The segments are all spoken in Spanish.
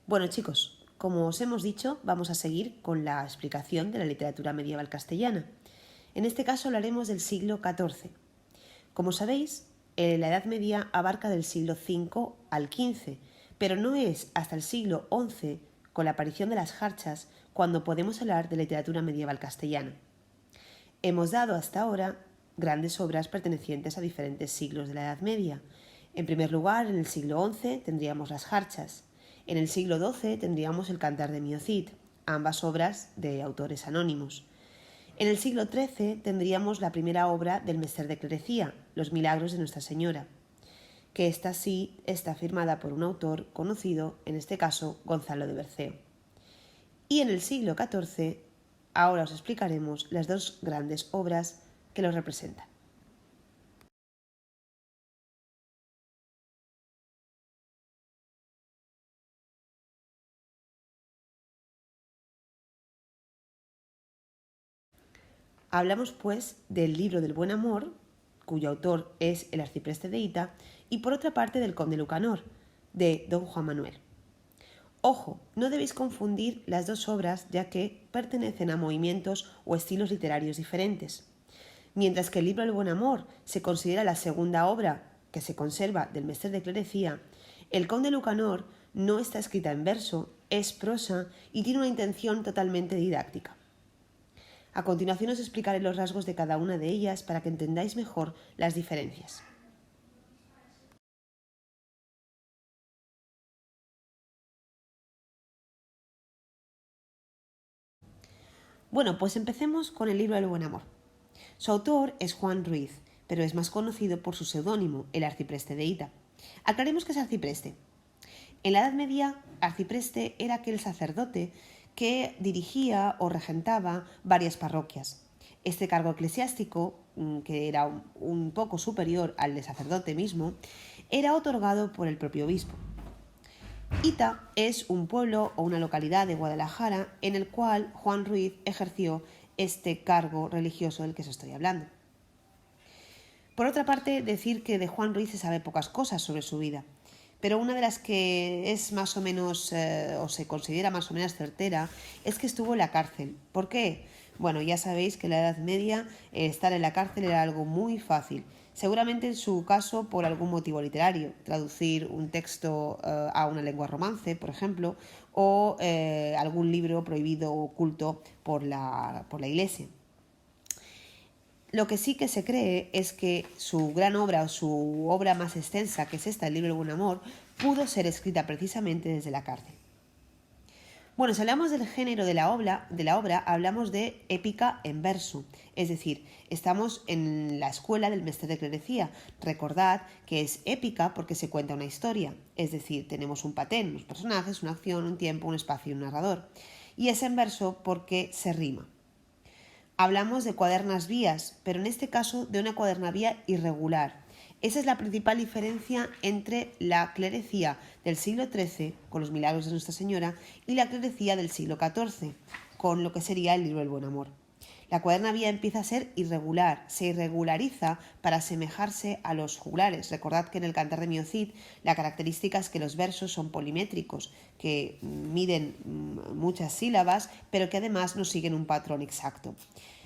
Bueno, chicos, como os hemos dicho, vamos a seguir con la explicación de la literatura medieval castellana. En este caso hablaremos del siglo XIV. Como sabéis, la Edad Media abarca del siglo V al XV, pero no es hasta el siglo XI, con la aparición de las jarchas, cuando podemos hablar de literatura medieval castellana. Hemos dado hasta ahora grandes obras pertenecientes a diferentes siglos de la Edad Media. En primer lugar, en el siglo XI tendríamos las jarchas. En el siglo XII tendríamos el Cantar de Mio Cid, ambas obras de autores anónimos. En el siglo XIII tendríamos la primera obra del Mester de Clerecía, Los Milagros de Nuestra Señora, que esta sí está firmada por un autor conocido, en este caso Gonzalo de Berceo. Y en el siglo XIV, ahora os explicaremos las dos grandes obras que los representan. Hablamos pues del libro del Buen Amor, cuyo autor es el arcipreste de Hita, y por otra parte del Conde Lucanor, de don Juan Manuel. Ojo, no debéis confundir las dos obras ya que pertenecen a movimientos o estilos literarios diferentes. Mientras que el libro del Buen Amor se considera la segunda obra que se conserva del Mester de Clerecía, el Conde Lucanor no está escrita en verso, es prosa y tiene una intención totalmente didáctica. A continuación os explicaré los rasgos de cada una de ellas para que entendáis mejor las diferencias. Bueno, pues empecemos con el libro del Buen Amor. Su autor es Juan Ruiz, pero es más conocido por su seudónimo, el arcipreste de Hita. Aclaremos qué es arcipreste. En la Edad Media, arcipreste era aquel sacerdote que dirigía o regentaba varias parroquias. Este cargo eclesiástico, que era un poco superior al de sacerdote mismo, era otorgado por el propio obispo. Hita es un pueblo o una localidad de Guadalajara en el cual Juan Ruiz ejerció este cargo religioso del que os estoy hablando. Por otra parte, decir que de Juan Ruiz se sabe pocas cosas sobre su vida, pero una de las que es más o menos, o se considera más o menos certera, es que estuvo en la cárcel. ¿Por qué? Bueno, ya sabéis que en la Edad Media estar en la cárcel era algo muy fácil. Seguramente en su caso por algún motivo literario, traducir un texto a una lengua romance, por ejemplo, o algún libro prohibido o oculto por la Iglesia. Lo que sí que se cree es que su gran obra o su obra más extensa, que es esta, el libro del Buen Amor, pudo ser escrita precisamente desde la cárcel. Bueno, si hablamos del género de la obra, hablamos de épica en verso, es decir, estamos en la escuela del Mester de Clerecía. Recordad que es épica porque se cuenta una historia, es decir, tenemos un patén, unos personajes, una acción, un tiempo, un espacio y un narrador. Y es en verso porque se rima. Hablamos de cuadernas vías, pero en este caso de una cuadernavía irregular. Esa es la principal diferencia entre la clerecía del siglo XIII, con los milagros de Nuestra Señora, y la clerecía del siglo XIV, con lo que sería el libro del Buen Amor. La cuadernavía empieza a ser irregular, se irregulariza para asemejarse a los juglares. Recordad que en el Cantar de Mio Cid la característica es que los versos son polimétricos, que miden muchas sílabas, pero que además no siguen un patrón exacto.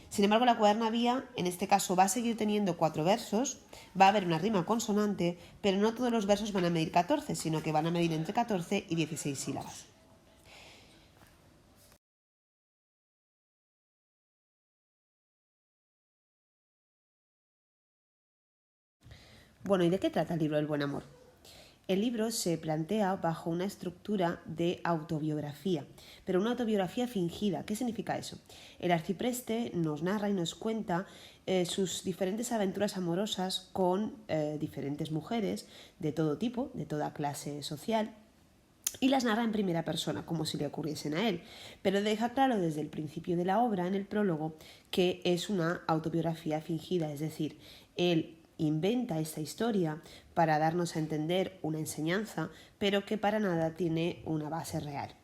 Sin embargo, la cuadernavía, en este caso, va a seguir teniendo 4 versos, va a haber una rima consonante, pero no todos los versos van a medir 14, sino que van a medir entre 14 y 16 sílabas. Bueno, ¿y de qué trata el libro del Buen Amor? El libro se plantea bajo una estructura de autobiografía, pero una autobiografía fingida. ¿Qué significa eso? El arcipreste nos narra y nos cuenta sus diferentes aventuras amorosas con diferentes mujeres de todo tipo, de toda clase social, y las narra en primera persona, como si le ocurriesen a él, pero deja claro desde el principio de la obra, en el prólogo, que es una autobiografía fingida, es decir, él inventa esta historia para darnos a entender una enseñanza, pero que para nada tiene una base real.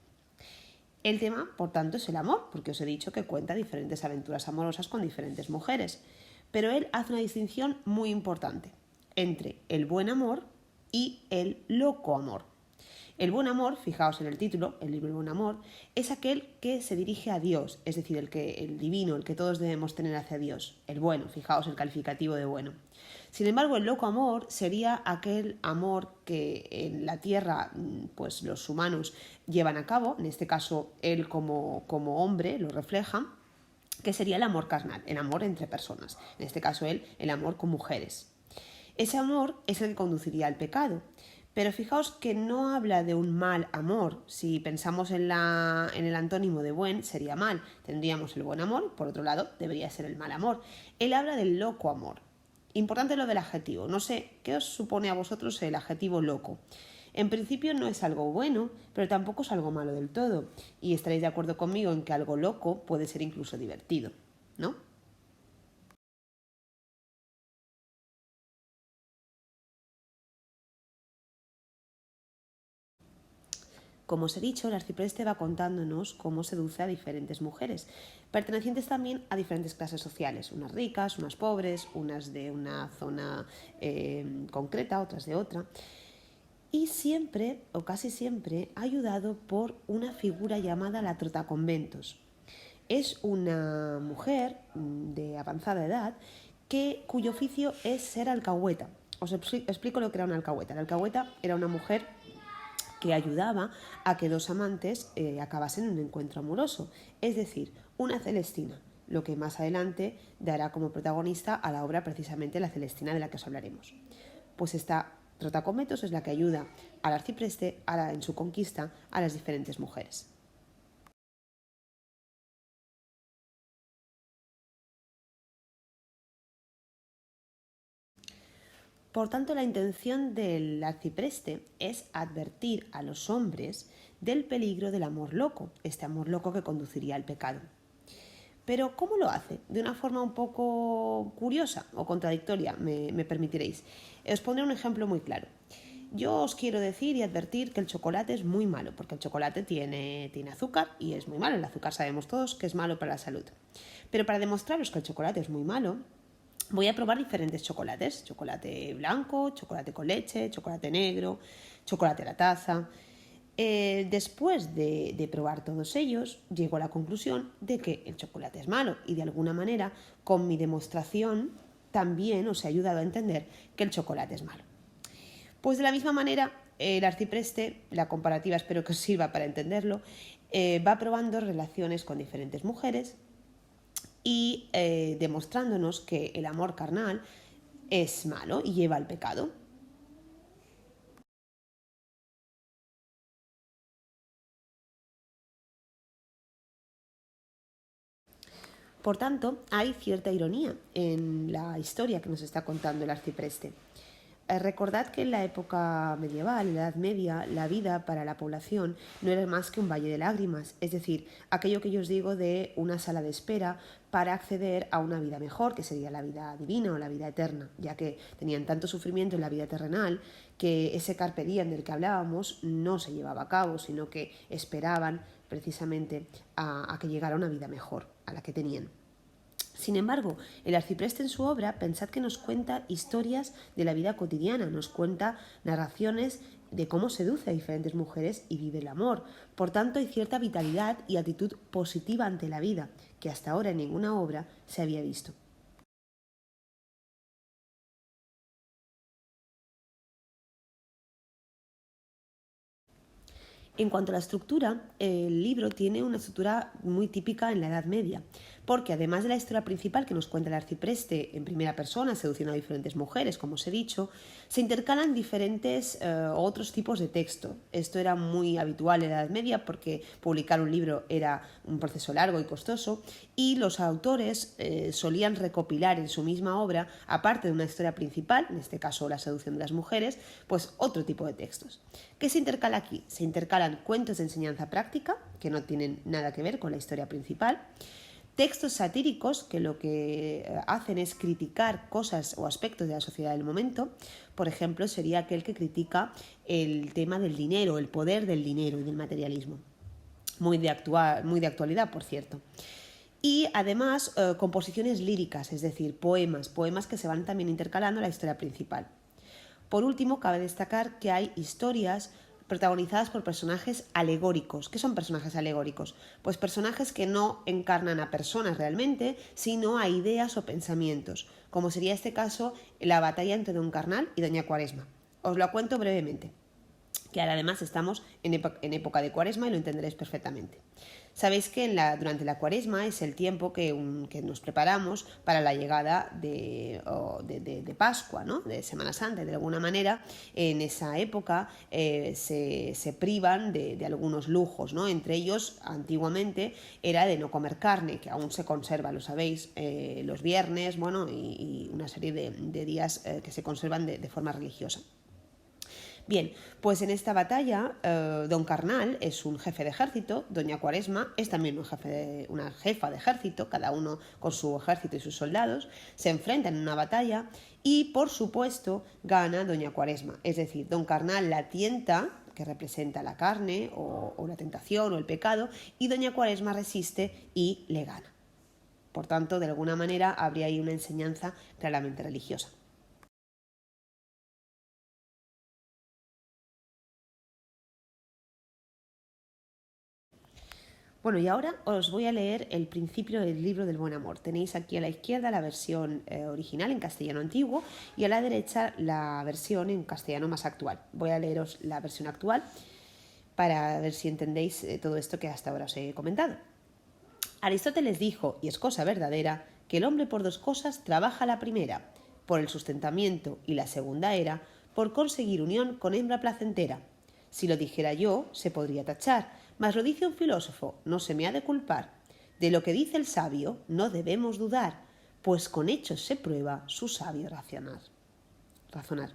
El tema, por tanto, es el amor, porque os he dicho que cuenta diferentes aventuras amorosas con diferentes mujeres, pero él hace una distinción muy importante entre el buen amor y el loco amor. El buen amor, fijaos en el título, el libro El buen amor, es aquel que se dirige a Dios, es decir, el divino, el que todos debemos tener hacia Dios. El bueno, fijaos el calificativo de bueno. Sin embargo, el loco amor sería aquel amor que en la tierra pues los humanos llevan a cabo, en este caso él como hombre lo refleja, que sería el amor carnal, el amor entre personas, en este caso él, el amor con mujeres. Ese amor es el que conduciría al pecado. Pero fijaos que no habla de un mal amor. Si pensamos en el antónimo de buen, sería mal. Tendríamos el buen amor, por otro lado, debería ser el mal amor. Él habla del loco amor. Importante lo del adjetivo. No sé, ¿qué os supone a vosotros el adjetivo loco? En principio no es algo bueno, pero tampoco es algo malo del todo. Y estaréis de acuerdo conmigo en que algo loco puede ser incluso divertido, ¿no? Como os he dicho, el arcipreste va contándonos cómo seduce a diferentes mujeres, pertenecientes también a diferentes clases sociales, unas ricas, unas pobres, unas de una zona concreta, otras de otra. Y siempre, o casi siempre, ayudado por una figura llamada la trotaconventos. Es una mujer de avanzada edad cuyo oficio es ser alcahueta. Os explico lo que era una alcahueta. La alcahueta era una mujer que ayudaba a que dos amantes acabasen en un encuentro amoroso, es decir, una Celestina, lo que más adelante dará como protagonista a la obra precisamente La Celestina de la que os hablaremos. Pues esta Trotacometos es la que ayuda al arcipreste en su conquista a las diferentes mujeres. Por tanto, la intención del arcipreste es advertir a los hombres del peligro del amor loco, este amor loco que conduciría al pecado. Pero ¿cómo lo hace? De una forma un poco curiosa o contradictoria, me permitiréis. Os pondré un ejemplo muy claro. Yo os quiero decir y advertir que el chocolate es muy malo, porque el chocolate tiene azúcar y es muy malo. El azúcar sabemos todos que es malo para la salud. Pero para demostraros que el chocolate es muy malo, voy a probar diferentes chocolates. Chocolate blanco, chocolate con leche, chocolate negro, chocolate a la taza. Después de probar todos ellos, llego a la conclusión de que el chocolate es malo y de alguna manera con mi demostración también os he ayudado a entender que el chocolate es malo. Pues de la misma manera, el arcipreste, la comparativa espero que os sirva para entenderlo, va probando relaciones con diferentes mujeres y demostrándonos que el amor carnal es malo y lleva al pecado. Por tanto, hay cierta ironía en la historia que nos está contando el arcipreste. Recordad que en la época medieval, en la Edad Media, la vida para la población no era más que un valle de lágrimas, es decir, aquello que yo os digo de una sala de espera para acceder a una vida mejor, que sería la vida divina o la vida eterna, ya que tenían tanto sufrimiento en la vida terrenal que ese carpe diem del que hablábamos no se llevaba a cabo, sino que esperaban precisamente a que llegara una vida mejor a la que tenían. Sin embargo, el arcipreste en su obra, pensad que nos cuenta historias de la vida cotidiana, nos cuenta narraciones de cómo seduce a diferentes mujeres y vive el amor. Por tanto, hay cierta vitalidad y actitud positiva ante la vida, que hasta ahora en ninguna obra se había visto. En cuanto a la estructura, el libro tiene una estructura muy típica en la Edad Media, porque además de la historia principal que nos cuenta el arcipreste en primera persona, seduciendo a diferentes mujeres, como os he dicho, se intercalan diferentes otros tipos de texto. Esto era muy habitual en la Edad Media porque publicar un libro era un proceso largo y costoso, y los autores solían recopilar en su misma obra, aparte de una historia principal, en este caso la seducción de las mujeres, pues otro tipo de textos. ¿Qué se intercala aquí? Se intercalan cuentos de enseñanza práctica, que no tienen nada que ver con la historia principal, textos satíricos, que lo que hacen es criticar cosas o aspectos de la sociedad del momento. Por ejemplo, sería aquel que critica el tema del dinero, el poder del dinero y del materialismo. Muy de actualidad, por cierto. Y además composiciones líricas, es decir, poemas que se van también intercalando a la historia principal. Por último, cabe destacar que hay historias protagonizadas por personajes alegóricos. ¿Qué son personajes alegóricos? Pues personajes que no encarnan a personas realmente, sino a ideas o pensamientos, como sería este caso la batalla entre Don Carnal y Doña Cuaresma. Os lo cuento brevemente, que ahora además estamos en época de Cuaresma y lo entenderéis perfectamente. Sabéis que durante la Cuaresma es el tiempo que nos preparamos para la llegada de Pascua, ¿no? De Semana Santa. De alguna manera, en esa época se privan de algunos lujos, ¿no? Entre ellos, antiguamente, era de no comer carne, que aún se conserva, lo sabéis, los viernes, bueno, y una serie de días que se conservan de forma religiosa. Bien, pues en esta batalla, Don Carnal es un jefe de ejército, Doña Cuaresma es también una jefa de ejército, cada uno con su ejército y sus soldados, se enfrentan en una batalla y, por supuesto, gana Doña Cuaresma. Es decir, Don Carnal la tienta, que representa la carne o la tentación o el pecado, y Doña Cuaresma resiste y le gana. Por tanto, de alguna manera habría ahí una enseñanza claramente religiosa. Bueno, y ahora os voy a leer el principio del libro del buen amor. Tenéis aquí a la izquierda la versión original en castellano antiguo y a la derecha la versión en castellano más actual. Voy a leeros la versión actual para ver si entendéis todo esto que hasta ahora os he comentado. Aristóteles dijo, y es cosa verdadera, que el hombre por dos cosas trabaja la primera, por el sustentamiento, y la segunda era por conseguir unión con hembra placentera. Si lo dijera yo, se podría tachar, mas lo dice un filósofo, no se me ha de culpar. De lo que dice el sabio no debemos dudar, pues con hechos se prueba su sabio razonar.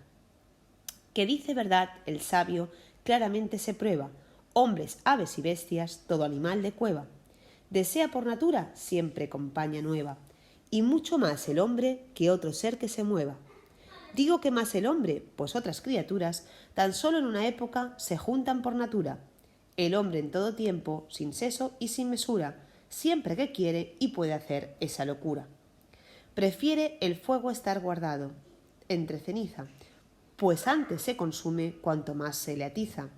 Que dice verdad el sabio claramente se prueba, hombres, aves y bestias, todo animal de cueva. Desea por natura siempre compañía nueva, y mucho más el hombre que otro ser que se mueva. Digo que más el hombre, pues otras criaturas, tan solo en una época se juntan por natura. El hombre en todo tiempo, sin seso y sin mesura, siempre que quiere y puede hacer esa locura. Prefiere el fuego estar guardado, entre ceniza, pues antes se consume cuanto más se le atiza.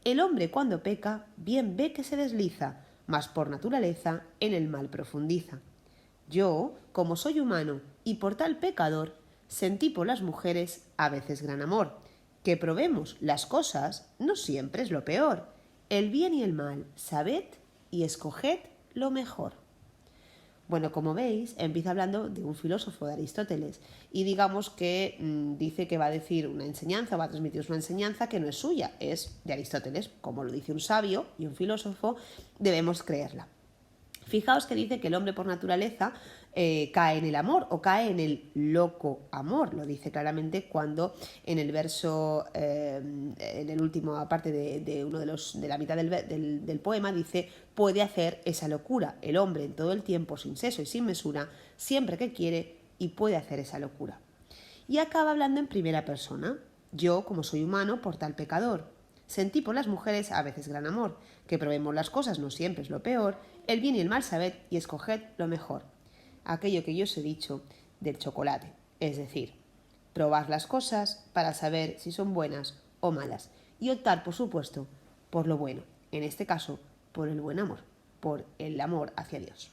El hombre cuando peca, bien ve que se desliza, mas por naturaleza en el mal profundiza. Yo, como soy humano y por tal pecador, sentí por las mujeres a veces gran amor. Que probemos las cosas no siempre es lo peor. El bien y el mal, sabed y escoged lo mejor. Bueno, como veis, empieza hablando de un filósofo de Aristóteles y digamos que dice que va a decir una enseñanza, va a transmitir una enseñanza que no es suya, es de Aristóteles. Como lo dice un sabio y un filósofo, debemos creerla. Fijaos que dice que el hombre por naturaleza cae en el amor o cae en el loco amor. Lo dice claramente cuando en el verso, en el último parte de la mitad del poema dice: puede hacer esa locura. El hombre en todo el tiempo, sin seso y sin mesura, siempre que quiere y puede hacer esa locura. Y acaba hablando en primera persona. Yo, como soy humano, por tal pecador. Sentí por las mujeres a veces gran amor, que probemos las cosas no siempre es lo peor, el bien y el mal sabed y escoged lo mejor. Aquello que yo os he dicho del chocolate, es decir, probad las cosas para saber si son buenas o malas y optar, por supuesto, por lo bueno, en este caso, por el buen amor, por el amor hacia Dios.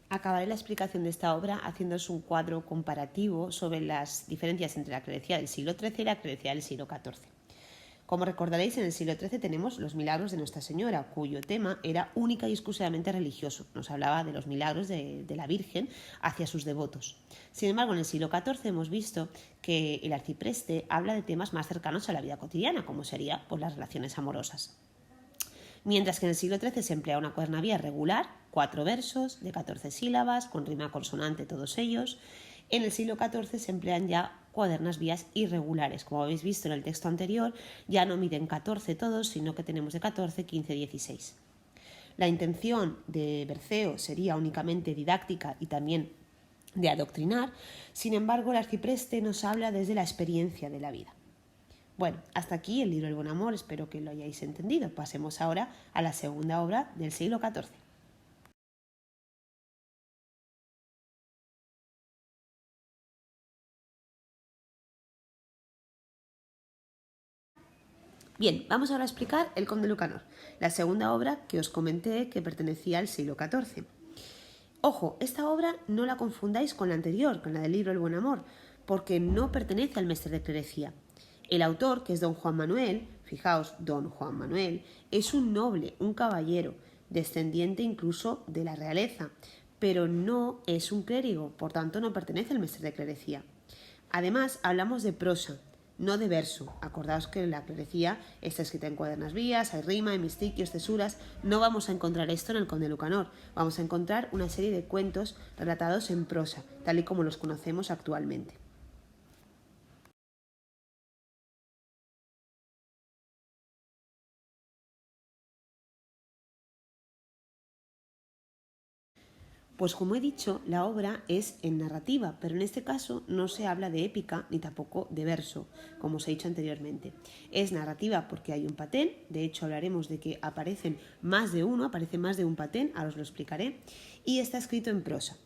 Acabaré la explicación de esta obra haciéndoos un cuadro comparativo sobre las diferencias entre la creencia del siglo XIII y la creencia del siglo XIV. Como recordaréis, en el siglo XIII tenemos los milagros de Nuestra Señora, cuyo tema era única y exclusivamente religioso. Nos hablaba de los milagros de la Virgen hacia sus devotos. Sin embargo, en el siglo XIV hemos visto que el arcipreste habla de temas más cercanos a la vida cotidiana, como serían pues, las relaciones amorosas. Mientras que en el siglo XIII se emplea una cuadernavía regular, 4 versos de 14 sílabas, con rima consonante todos ellos. En el siglo XIV se emplean ya cuadernas vías irregulares. Como habéis visto en el texto anterior, ya no miden 14 todos, sino que tenemos de 14, 15, 16. La intención de Berceo sería únicamente didáctica y también de adoctrinar. Sin embargo, el arcipreste nos habla desde la experiencia de la vida. Bueno, hasta aquí el libro El Buen Amor, espero que lo hayáis entendido. Pasemos ahora a la segunda obra del siglo XIV. Bien, vamos ahora a explicar El Conde Lucanor, la segunda obra que os comenté que pertenecía al siglo XIV. Ojo, esta obra no la confundáis con la anterior, con la del libro El Buen Amor, porque no pertenece al mestre de clerecía. El autor, que es don Juan Manuel, fijaos, don Juan Manuel, es un noble, un caballero, descendiente incluso de la realeza, pero no es un clérigo, por tanto no pertenece al mestre de clerecía. Además, hablamos de prosa, no de verso. Acordaos que la clerecía está escrita en cuadernas vías, hay rima, hay mistiquios, cesuras. No vamos a encontrar esto en el Conde Lucanor. Vamos a encontrar una serie de cuentos relatados en prosa, tal y como los conocemos actualmente. Pues como he dicho, la obra es en narrativa, pero en este caso no se habla de épica ni tampoco de verso, como os he dicho anteriormente. Es narrativa porque hay un patén, de hecho hablaremos de que aparece más de un patén, ahora os lo explicaré, y está escrito en prosa.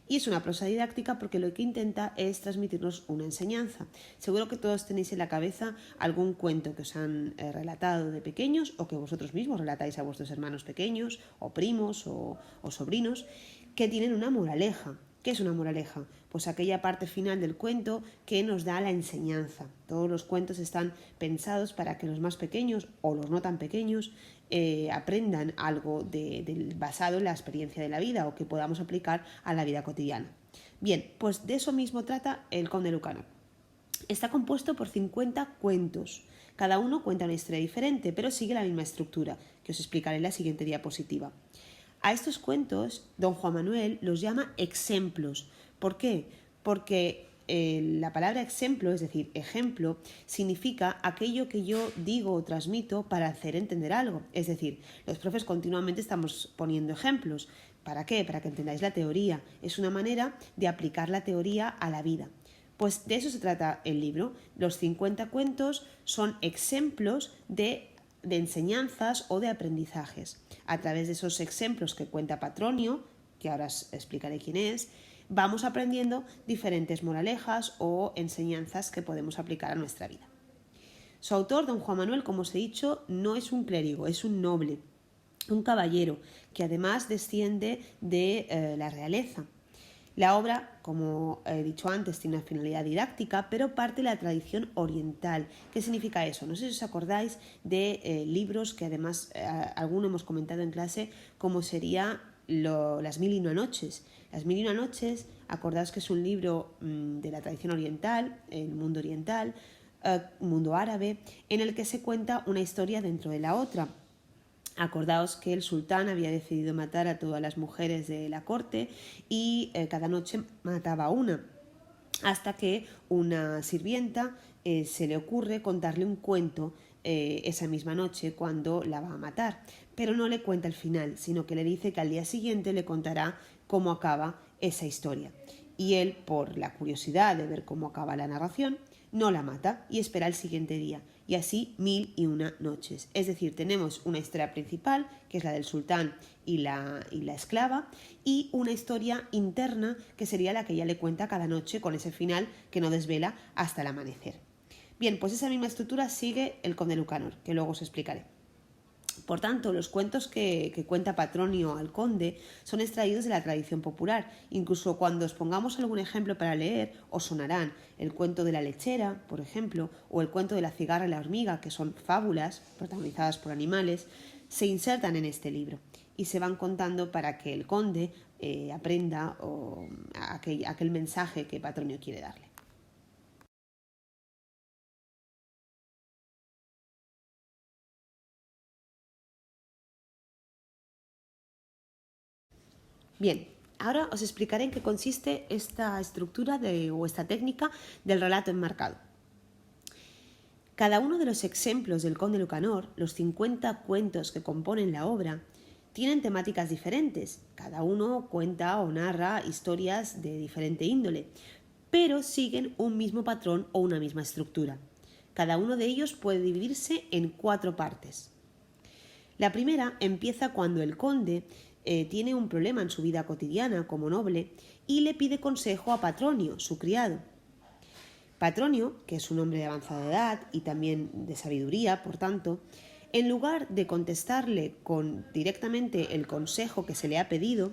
Y es una prosa didáctica porque lo que intenta es transmitirnos una enseñanza. Seguro que todos tenéis en la cabeza algún cuento que os han relatado de pequeños o que vosotros mismos relatáis a vuestros hermanos pequeños o primos o sobrinos que tienen una moraleja. ¿Qué es una moraleja? Pues aquella parte final del cuento que nos da la enseñanza. Todos los cuentos están pensados para que los más pequeños o los no tan pequeños aprendan algo basado en la experiencia de la vida o que podamos aplicar a la vida cotidiana. Bien, pues de eso mismo trata el Conde Lucanor. Está compuesto por 50 cuentos. Cada uno cuenta una historia diferente, pero sigue la misma estructura, que os explicaré en la siguiente diapositiva. A estos cuentos, don Juan Manuel los llama exemplos. ¿Por qué? Porque la palabra exemplo, es decir, ejemplo, significa aquello que yo digo o transmito para hacer entender algo. Es decir, los profes continuamente estamos poniendo ejemplos. ¿Para qué? Para que entendáis la teoría. Es una manera de aplicar la teoría a la vida. Pues de eso se trata el libro. Los 50 cuentos son ejemplos de enseñanzas o de aprendizajes. A través de esos ejemplos que cuenta Patronio, que ahora os explicaré quién es, vamos aprendiendo diferentes moralejas o enseñanzas que podemos aplicar a nuestra vida. Su autor, don Juan Manuel, como os he dicho, no es un clérigo, es un noble, un caballero, que además desciende de la realeza. La obra, como he dicho antes, tiene una finalidad didáctica, pero parte de la tradición oriental. ¿Qué significa eso? No sé si os acordáis de libros que además alguno hemos comentado en clase, como sería Las Mil y Una Noches. Las Mil y Una Noches, acordaos que es un libro de la tradición oriental, el mundo oriental, mundo árabe, en el que se cuenta una historia dentro de la otra. Acordaos que el sultán había decidido matar a todas las mujeres de la corte y cada noche mataba a una, hasta que una sirvienta se le ocurre contarle un cuento esa misma noche cuando la va a matar, pero no le cuenta el final, sino que le dice que al día siguiente le contará cómo acaba esa historia. Y él, por la curiosidad de ver cómo acaba la narración, no la mata y espera el siguiente día. Y así 1001 noches. Es decir, tenemos una historia principal, que es la del sultán y la esclava, y una historia interna, que sería la que ella le cuenta cada noche con ese final que no desvela hasta el amanecer. Bien, pues esa misma estructura sigue el Conde Lucanor, que luego os explicaré. Por tanto, los cuentos que cuenta Patronio al conde son extraídos de la tradición popular. Incluso cuando os pongamos algún ejemplo para leer, os sonarán el cuento de la lechera, por ejemplo, o el cuento de la cigarra y la hormiga, que son fábulas protagonizadas por animales, se insertan en este libro y se van contando para que el conde aprenda aquel mensaje que Patronio quiere darle. Bien, ahora os explicaré en qué consiste esta estructura o esta técnica del relato enmarcado. Cada uno de los ejemplos del Conde Lucanor, los 50 cuentos que componen la obra, tienen temáticas diferentes. Cada uno cuenta o narra historias de diferente índole, pero siguen un mismo patrón o una misma estructura. Cada uno de ellos puede dividirse en 4 partes. La primera empieza cuando el conde tiene un problema en su vida cotidiana como noble y le pide consejo a Patronio, su criado. Patronio, que es un hombre de avanzada edad y también de sabiduría, por tanto, en lugar de contestarle con directamente el consejo que se le ha pedido,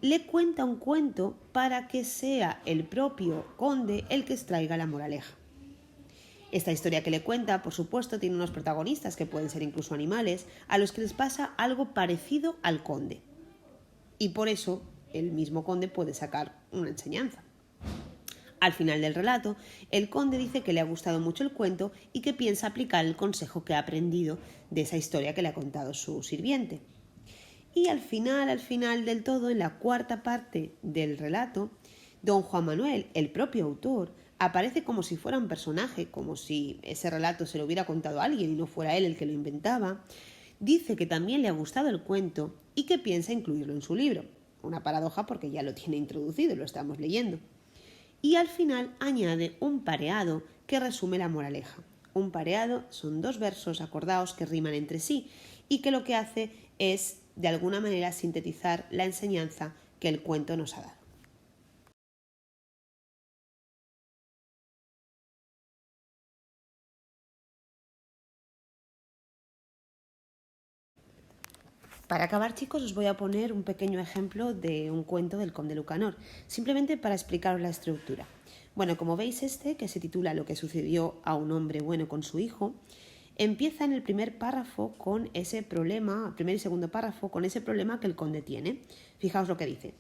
le cuenta un cuento para que sea el propio conde el que extraiga la moraleja. Esta historia que le cuenta, por supuesto, tiene unos protagonistas que pueden ser incluso animales, a los que les pasa algo parecido al conde. Y por eso el mismo conde puede sacar una enseñanza. Al final del relato, el conde dice que le ha gustado mucho el cuento y que piensa aplicar el consejo que ha aprendido de esa historia que le ha contado su sirviente. Y al final del todo, en la cuarta parte del relato, don Juan Manuel, el propio autor, aparece como si fuera un personaje, como si ese relato se lo hubiera contado a alguien y no fuera él el que lo inventaba. Dice que también le ha gustado el cuento y que piensa incluirlo en su libro. Una paradoja porque ya lo tiene introducido y lo estamos leyendo. Y al final añade un pareado que resume la moraleja. Un pareado son dos versos acordados que riman entre sí y que lo que hace es, de alguna manera, sintetizar la enseñanza que el cuento nos ha dado. Para acabar, chicos, os voy a poner un pequeño ejemplo de un cuento del conde Lucanor, simplemente para explicaros la estructura. Bueno, como veis, que se titula Lo que sucedió a un hombre bueno con su hijo, empieza en el primer párrafo con ese problema, primer y segundo párrafo, con ese problema que el conde tiene. Fijaos lo que dice.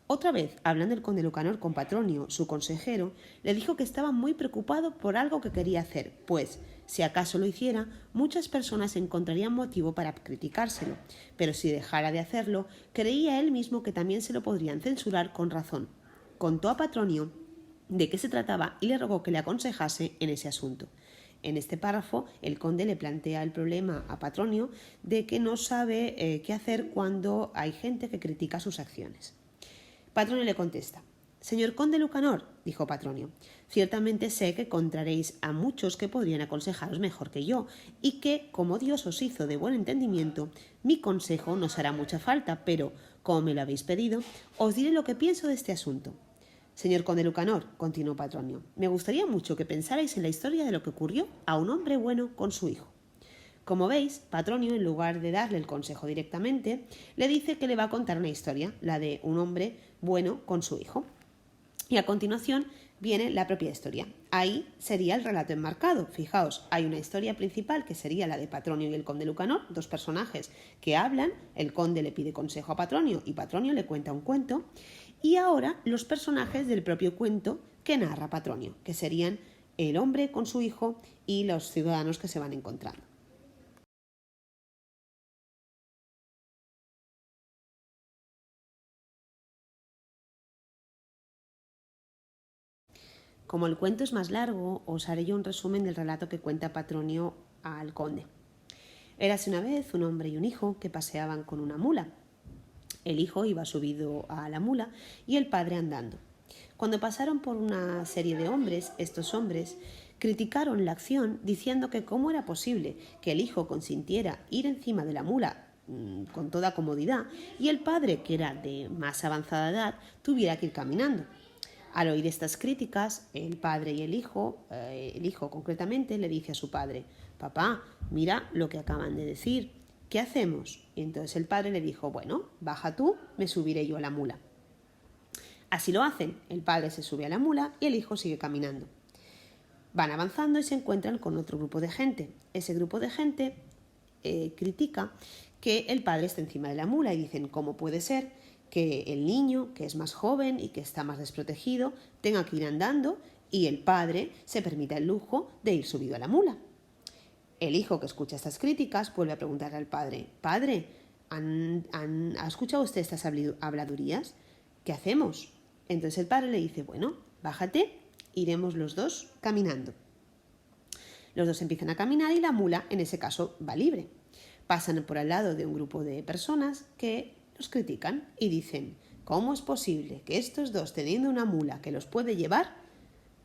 Otra vez, hablando el conde Lucanor con Patronio, su consejero, le dijo que estaba muy preocupado por algo que quería hacer, pues, si acaso lo hiciera, muchas personas encontrarían motivo para criticárselo, pero si dejara de hacerlo, creía él mismo que también se lo podrían censurar con razón. Contó a Patronio de qué se trataba y le rogó que le aconsejase en ese asunto. En este párrafo, el conde le plantea el problema a Patronio de que no sabe qué hacer cuando hay gente que critica sus acciones. Patronio le contesta. Señor conde Lucanor, dijo Patronio, ciertamente sé que encontraréis a muchos que podrían aconsejaros mejor que yo, y que, como Dios os hizo de buen entendimiento, mi consejo no os hará mucha falta, pero, como me lo habéis pedido, os diré lo que pienso de este asunto. Señor conde Lucanor, continuó Patronio, me gustaría mucho que pensarais en la historia de lo que ocurrió a un hombre bueno con su hijo. Como veis, Patronio, en lugar de darle el consejo directamente, le dice que le va a contar una historia, la de un hombre bueno con su hijo. Y a continuación viene la propia historia. Ahí sería el relato enmarcado. Fijaos, hay una historia principal que sería la de Patronio y el conde Lucanor, dos personajes que hablan, el conde le pide consejo a Patronio y Patronio le cuenta un cuento, y ahora los personajes del propio cuento que narra Patronio, que serían el hombre con su hijo y los ciudadanos que se van encontrando. Como el cuento es más largo, os haré yo un resumen del relato que cuenta Patronio al conde. Érase una vez un hombre y un hijo que paseaban con una mula. El hijo iba subido a la mula y el padre andando. Cuando pasaron por una serie de hombres, estos hombres criticaron la acción diciendo que cómo era posible que el hijo consintiera ir encima de la mula con toda comodidad y el padre, que era de más avanzada edad, tuviera que ir caminando. Al oír estas críticas, el padre y el hijo concretamente, le dice a su padre: «Papá, mira lo que acaban de decir, ¿qué hacemos?». Y entonces el padre le dijo: «Bueno, baja tú, me subiré yo a la mula». Así lo hacen, el padre se sube a la mula y el hijo sigue caminando. Van avanzando y se encuentran con otro grupo de gente. Ese grupo de gente critica que el padre está encima de la mula y dicen: «¿Cómo puede ser que el niño, que es más joven y que está más desprotegido, tenga que ir andando y el padre se permita el lujo de ir subido a la mula?». El hijo, que escucha estas críticas, vuelve a preguntarle al padre: «Padre, ¿ha escuchado usted estas habladurías? ¿Qué hacemos?». Entonces el padre le dice: «Bueno, bájate, iremos los dos caminando». Los dos empiezan a caminar y la mula, en ese caso, va libre. Pasan por al lado de un grupo de personas que los critican y dicen: «¿Cómo es posible que estos dos, teniendo una mula que los puede llevar,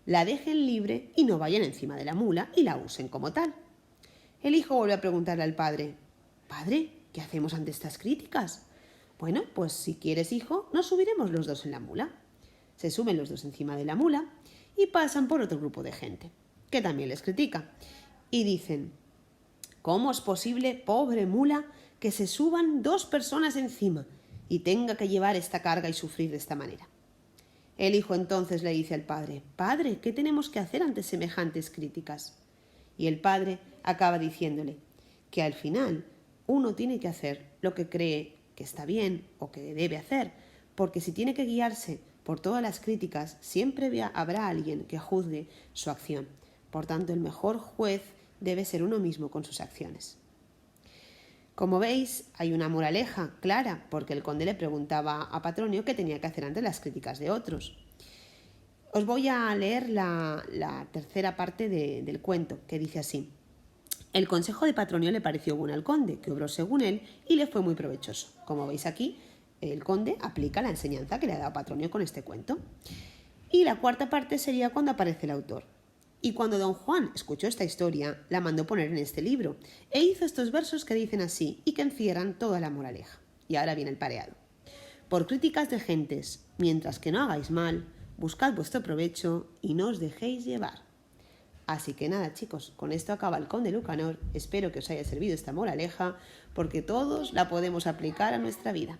la dejen libre y no vayan encima de la mula y la usen como tal?». El hijo vuelve a preguntarle al padre: «Padre, ¿qué hacemos ante estas críticas?». «Bueno, pues si quieres, hijo, nos subiremos los dos en la mula». Se suben los dos encima de la mula y pasan por otro grupo de gente, que también les critica. Y dicen: ¿cómo es posible, pobre mula, que se suban 2 personas encima y tenga que llevar esta carga y sufrir de esta manera? El hijo entonces le dice al padre: Padre, ¿qué tenemos que hacer ante semejantes críticas? Y el padre acaba diciéndole que al final uno tiene que hacer lo que cree que está bien o que debe hacer, porque si tiene que guiarse por todas las críticas, siempre habrá alguien que juzgue su acción. Por tanto, el mejor juez debe ser uno mismo con sus acciones. Como veis, hay una moraleja clara, porque el conde le preguntaba a Patronio qué tenía que hacer ante las críticas de otros. Os voy a leer la tercera parte del cuento, que dice así. El consejo de Patronio le pareció bueno al conde, que obró según él y le fue muy provechoso. Como veis aquí, el conde aplica la enseñanza que le ha dado Patronio con este cuento. Y la cuarta parte sería cuando aparece el autor. Y cuando don Juan escuchó esta historia, la mandó poner en este libro, e hizo estos versos que dicen así y que encierran toda la moraleja. Y ahora viene el pareado. Por críticas de gentes, mientras que no hagáis mal, buscad vuestro provecho y no os dejéis llevar. Así que nada, chicos, con esto acaba el Conde Lucanor. Espero que os haya servido esta moraleja, porque todos la podemos aplicar a nuestra vida.